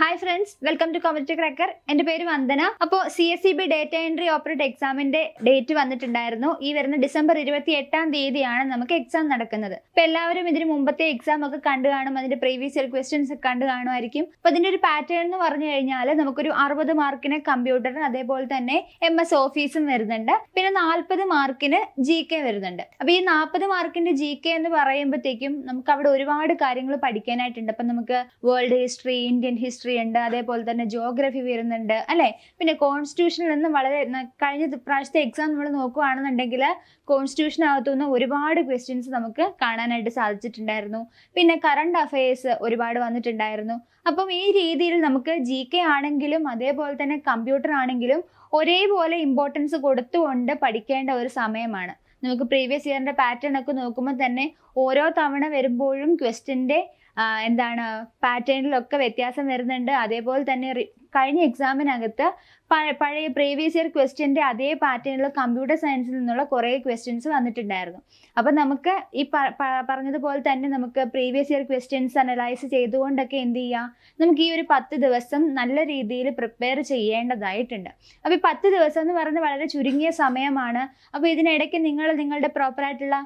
Hi friends, welcome to competitive cracker. എൻ്റെ പേര് വന്ദന. അപ്പോൾ CSEB ഡേറ്റ എൻട്രി ഓപ്പറേറ്റ് എക്സാമിന്റെ ഡേറ്റ് വന്നിട്ടുണ്ടായിരുന്നു. ഈ വരുന്ന ഡിസംബർ 28 നമുക്ക് എക്സാം നടക്കുന്നത്. അപ്പോൾ എല്ലാവരും ഇതിന് മുമ്പത്തെ എക്സാം ഒക്കെ കണ്ടു കാണും, അതിന്റെ പ്രീവിയസ് ഇയർ ക്വസ്റ്റ്യൻസ് ഒക്കെ കണ്ടു കാണുമായിരിക്കും. അപ്പോൾ അതിന്റെ ഒരു പാറ്റേൺ എന്ന് പറഞ്ഞു കഴിഞ്ഞാൽ നമുക്കൊരു 60 മാർക്കിന് കമ്പ്യൂട്ടറിന് അതേപോലെ തന്നെ MS ഓഫീസും വരുന്നുണ്ട്. പിന്നെ 40 മാർക്കിന് GK വരുന്നുണ്ട്. അപ്പോൾ ഈ 40 മാർക്കിന്റെ GK എന്ന് പറയുമ്പോഴത്തേക്കും നമുക്ക് അവിടെ ഒരുപാട് കാര്യങ്ങൾ പഠിക്കാനായിട്ടുണ്ട്. അപ്പം നമുക്ക് വേൾഡ് ഹിസ്റ്ററി, ഇന്ത്യൻ ഹിസ്റ്ററി ഉണ്ട്, അതേപോലെ തന്നെ ജിയോഗ്രഫി വരുന്നുണ്ട് അല്ലെ. പിന്നെ കോൺസ്റ്റിറ്റ്യൂഷനിൽ നിന്ന് വളരെ കഴിഞ്ഞ പ്രാവശ്യത്തെ എക്സാം നമ്മൾ നോക്കുകയാണെന്നുണ്ടെങ്കിൽ കോൺസ്റ്റിറ്റ്യൂഷനകത്തുനിന്ന് ഒരുപാട് ക്വസ്റ്റ്യൻസ് നമുക്ക് കാണാനായിട്ട് സാധിച്ചിട്ടുണ്ടായിരുന്നു. പിന്നെ കറണ്ട് അഫയേഴ്സ് ഒരുപാട് വന്നിട്ടുണ്ടായിരുന്നു. അപ്പം ഈ രീതിയിൽ നമുക്ക് GK ആണെങ്കിലും അതേപോലെ തന്നെ കമ്പ്യൂട്ടർ ആണെങ്കിലും ഒരേപോലെ ഇമ്പോർട്ടൻസ് കൊടുത്തുകൊണ്ട് പഠിക്കേണ്ട ഒരു സമയമാണ്. നമുക്ക് പ്രീവിയസ് ഇയറിന്റെ പാറ്റേൺ ഒക്കെ നോക്കുമ്പോൾ തന്നെ ഓരോ തവണ വരുമ്പോഴും ക്വസ്റ്റ്യൻ്റെ പാറ്റേണിലൊക്കെ വ്യത്യാസം വരുന്നുണ്ട്. അതേപോലെ തന്നെ കഴിഞ്ഞ എക്സാമിനകത്ത് പഴയ പ്രീവിയസ് ഇയർ ക്വസ്റ്റ്യൻ്റെ അതേ പാറ്റേണിൽ കമ്പ്യൂട്ടർ സയൻസിൽ നിന്നുള്ള കുറേ ക്വസ്റ്റ്യൻസ് വന്നിട്ടുണ്ടായിരുന്നു. അപ്പം നമുക്ക് ഈ പറഞ്ഞതുപോലെ തന്നെ നമുക്ക് പ്രീവിയസ് ഇയർ ക്വസ്റ്റ്യൻസ് അനലൈസ് ചെയ്തുകൊണ്ടൊക്കെ എന്ത് ചെയ്യാം, നമുക്ക് ഈ ഒരു 10 ദിവസം നല്ല രീതിയിൽ പ്രിപ്പയർ ചെയ്യേണ്ടതായിട്ടുണ്ട്. അപ്പോൾ ഈ 10 ദിവസം എന്ന് പറയുന്നത് വളരെ ചുരുങ്ങിയ സമയമാണ്. അപ്പോൾ ഇതിനിടയ്ക്ക് നിങ്ങളുടെ പ്രോപ്പറായിട്ടുള്ള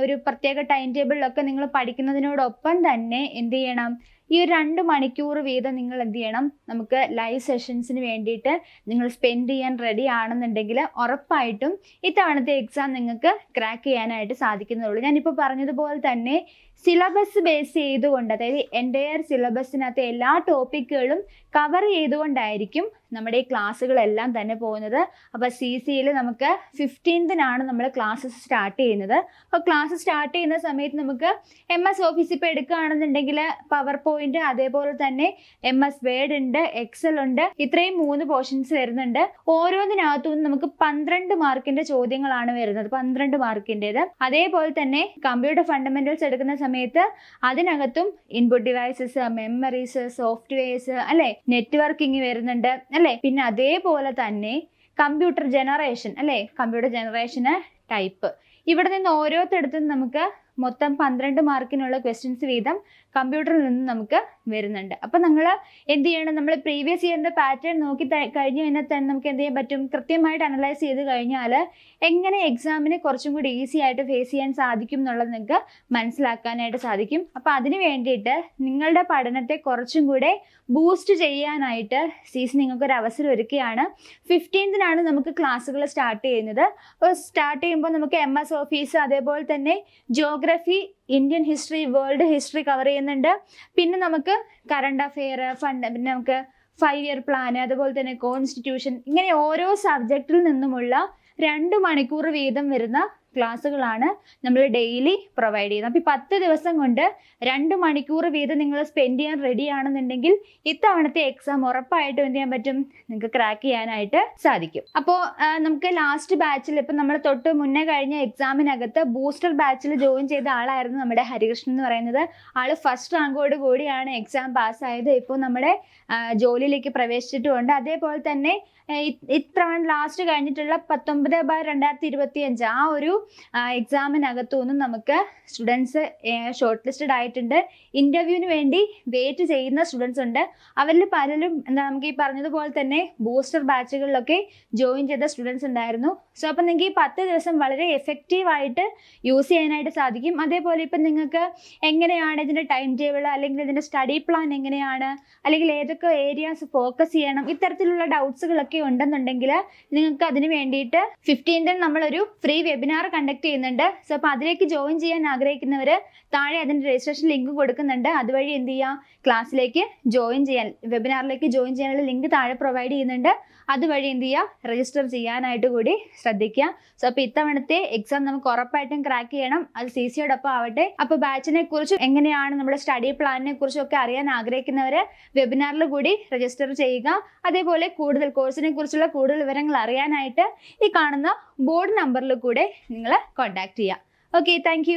ഒരു പ്രത്യേക ടൈം ടേബിളിലൊക്കെ നിങ്ങൾ പഠിക്കുന്നതിനോടൊപ്പം തന്നെ എന്ത് ചെയ്യണം, ഈ ഒരു 2 മണിക്കൂർ വീതം നിങ്ങൾ എന്ത് ചെയ്യണം, നമുക്ക് ലൈവ് സെഷൻസിന് വേണ്ടിയിട്ട് നിങ്ങൾ സ്പെൻഡ് ചെയ്യാൻ റെഡി ആണെന്നുണ്ടെങ്കിൽ ഉറപ്പായിട്ടും ഇത്തവണത്തെ എക്സാം നിങ്ങൾക്ക് ക്രാക്ക് ചെയ്യാനായിട്ട് സാധിക്കുന്നതുള്ളൂ. ഞാനിപ്പോൾ പറഞ്ഞതുപോലെ തന്നെ സിലബസ് ബേസ് ചെയ്തുകൊണ്ട്, അതായത് എൻ്റയർ സിലബസിനകത്തെ എല്ലാ ടോപ്പിക്കുകളും കവർ ചെയ്തുകൊണ്ടായിരിക്കും നമ്മുടെ ഈ ക്ലാസ്സുകളെല്ലാം തന്നെ പോകുന്നത്. അപ്പോൾ CCയിൽ നമുക്ക് 15-നാണ് നമ്മൾ ക്ലാസ്സസ് സ്റ്റാർട്ട് ചെയ്യുന്നത്. അപ്പോൾ ക്ലാസ് സ്റ്റാർട്ട് ചെയ്യുന്ന സമയത്ത് നമുക്ക് MS ഓഫീസ് ഇപ്പോൾ എടുക്കുകയാണെന്നുണ്ടെങ്കിൽ പവർ പോയിന്റ്, അതേപോലെ തന്നെ MS വേർഡ് ഉണ്ട്, എക്സൽ ഉണ്ട്. ഇത്രയും 3 പോർഷൻസ് വരുന്നുണ്ട്. ഓരോന്നിനകത്തും നമുക്ക് 12 മാർക്കിന്റെ ചോദ്യങ്ങളാണ് വരുന്നത്, 12 മാർക്കിൻ്റെത്. അതേപോലെ തന്നെ കമ്പ്യൂട്ടർ ഫണ്ടമെന്റൽസ് എടുക്കുന്ന സമയത്ത് അതിനകത്തും ഇൻപുട്ട് ഡിവൈസസ്, മെമ്മറീസ്, സോഫ്റ്റ്വെയർസ് അല്ലെ, നെറ്റ്വർക്കിംഗ് വരുന്നുണ്ട് അല്ലെ. പിന്നെ അതേപോലെ തന്നെ കമ്പ്യൂട്ടർ ജനറേഷൻ അല്ലെ, കമ്പ്യൂട്ടർ ജനറേഷന് ടൈപ്പ്. ഇവിടെ നിന്ന് ഓരോരുത്തടത്തും നമുക്ക് മൊത്തം 12 മാർക്കിനുള്ള ക്വസ്റ്റ്യൻസ് വീതം കമ്പ്യൂട്ടറിൽ നിന്ന് നമുക്ക് വരുന്നുണ്ട്. അപ്പം നമ്മൾ എന്ത് ചെയ്യണം, നമ്മൾ പ്രീവിയസ് ഇയറിൻ്റെ പാറ്റേൺ നോക്കി കഴിഞ്ഞ് കഴിഞ്ഞാൽ തന്നെ നമുക്ക് എന്ത് ചെയ്യാൻ പറ്റും, കൃത്യമായിട്ട് അനലൈസ് ചെയ്ത് കഴിഞ്ഞാൽ എങ്ങനെ എക്സാമിന് കുറച്ചും കൂടി ഈസി ആയിട്ട് ഫേസ് ചെയ്യാൻ സാധിക്കും എന്നുള്ളത് നിങ്ങൾക്ക് മനസ്സിലാക്കാനായിട്ട് സാധിക്കും. അപ്പം അതിന് വേണ്ടിയിട്ട് നിങ്ങളുടെ പഠനത്തെ കുറച്ചും കൂടെ ബൂസ്റ്റ് ചെയ്യാനായിട്ട് CC നിങ്ങൾക്കൊരു അവസരം ഒരുക്കുകയാണ്. 15-നാണ് നമുക്ക് ക്ലാസ്സുകൾ സ്റ്റാർട്ട് ചെയ്യുന്നത്. അപ്പോൾ സ്റ്റാർട്ട് ചെയ്യുമ്പോൾ നമുക്ക് MS ഓഫീസ്, അതേപോലെ തന്നെ geography, Indian history, world history cover ചെയ്യുന്നുണ്ട്. പിന്നെ നമുക്ക് കറണ്ട് അഫെയർ, പിന്നെ നമുക്ക് 5 ഇയർ പ്ലാൻ, അതുപോലെ തന്നെ കോൺസ്റ്റിറ്റ്യൂഷൻ, ഇങ്ങനെ ഓരോ സബ്ജക്റ്റിൽ നിന്നുമുള്ള 2 മണിക്കൂർ വീതം വരുന്ന ക്ലാസ്സുകളാണ് നമ്മൾ ഡെയിലി പ്രൊവൈഡ് ചെയ്യുന്നത്. അപ്പോൾ ഈ 10 ദിവസം കൊണ്ട് 2 മണിക്കൂർ വീതം നിങ്ങൾ സ്പെൻഡ് ചെയ്യാൻ റെഡി ആണെന്നുണ്ടെങ്കിൽ ഇത്തവണത്തെ എക്സാം ഉറപ്പായിട്ടും എന്ത് ചെയ്യാൻ പറ്റും, നിങ്ങൾക്ക് ക്രാക്ക് ചെയ്യാനായിട്ട് സാധിക്കും. അപ്പോൾ നമുക്ക് ലാസ്റ്റ് ബാച്ചിൽ ഇപ്പം നമ്മൾ തൊട്ട് മുന്നേ കഴിഞ്ഞ എക്സാമിനകത്ത് ബൂസ്റ്റർ ബാച്ചിൽ ജോയിൻ ചെയ്ത ആളായിരുന്നു നമ്മുടെ ഹരികൃഷ്ണൻ എന്ന് പറയുന്നത്. ആള് ഫസ്റ്റ് റാങ്കോട് കൂടിയാണ് എക്സാം പാസ്സായത്. ഇപ്പോൾ നമ്മുടെ ജോലിയിലേക്ക് പ്രവേശിച്ചിട്ടുമുണ്ട്. അതേപോലെ തന്നെ ഇത്തവണ ലാസ്റ്റ് കഴിഞ്ഞിട്ടുള്ള 19/2025 ആ ഒരു എക്സാമിനകത്തുനിന്നും നമുക്ക് സ്റ്റുഡൻസ് ഷോർട്ട് ലിസ്റ്റഡ് ആയിട്ടുണ്ട്. ഇന്റർവ്യൂവിന് വേണ്ടി വെയിറ്റ് ചെയ്യുന്ന സ്റ്റുഡൻസ് ഉണ്ട്. അവരിൽ പലരും നമുക്ക് ഈ പറഞ്ഞതുപോലെ തന്നെ ബൂസ്റ്റർ ബാച്ചുകളിലൊക്കെ ജോയിൻ ചെയ്ത സ്റ്റുഡൻസ് ഉണ്ടായിരുന്നു. സോ അപ്പം നിങ്ങൾക്ക് ഈ 10 ദിവസം വളരെ എഫക്റ്റീവായിട്ട് യൂസ് ചെയ്യാനായിട്ട് സാധിക്കും. അതേപോലെ ഇപ്പം നിങ്ങൾക്ക് എങ്ങനെയാണ് ഇതിൻ്റെ ടൈം ടേബിൾ, അല്ലെങ്കിൽ ഇതിൻ്റെ സ്റ്റഡി പ്ലാൻ എങ്ങനെയാണ്, അല്ലെങ്കിൽ ഏതൊക്കെ ഏരിയാസ് ഫോക്കസ് ചെയ്യണം, ഇത്തരത്തിലുള്ള ഡൗട്ട്സുകളൊക്കെ ഉണ്ടെന്നുണ്ടെങ്കിൽ നിങ്ങൾക്ക് അതിന് വേണ്ടിയിട്ട് 15-ന് നമ്മളൊരു ഫ്രീ വെബിനാർ കണ്ടക്ട് ചെയ്യുന്നുണ്ട്. സോ അപ്പോൾ അതിലേക്ക് ജോയിൻ ചെയ്യാൻ ആഗ്രഹിക്കുന്നവർ താഴെ അതിൻ്റെ രജിസ്ട്രേഷൻ ലിങ്ക് കൊടുക്കുന്നുണ്ട്. അതുവഴി എന്ത് ചെയ്യുക, ക്ലാസ്സിലേക്ക് ജോയിൻ ചെയ്യാൻ, വെബിനാറിലേക്ക് ജോയിൻ ചെയ്യാനുള്ള ലിങ്ക് താഴെ പ്രൊവൈഡ് ചെയ്യുന്നുണ്ട്. അതുവഴി എന്ത് ചെയ്യുക, രജിസ്റ്റർ ചെയ്യാനായിട്ട് കൂടി ശ്രദ്ധിക്കുക. സോ അപ്പോൾ ഇത്തവണത്തെ എക്സാം നമുക്ക് ഉറപ്പായിട്ടും ക്രാക്ക് ചെയ്യണം. അത് CCയോടൊപ്പം ആവട്ടെ. അപ്പോൾ ബാച്ചിനെ കുറിച്ചും എങ്ങനെയാണ് നമ്മുടെ സ്റ്റഡി പ്ലാനിനെ കുറിച്ചും ഒക്കെ അറിയാൻ ആഗ്രഹിക്കുന്നവർ വെബിനാറിൽ കൂടി രജിസ്റ്റർ ചെയ്യുക. അതേപോലെ കൂടുതൽ കോഴ്സിനെ കുറിച്ചുള്ള കൂടുതൽ വിവരങ്ങൾ അറിയാനായിട്ട് ഈ കാണുന്ന ബോർഡ് നമ്പറിൽ കൂടെ നിങ്ങൾ കോൺടാക്ട് ചെയ്യുക. Okay, thank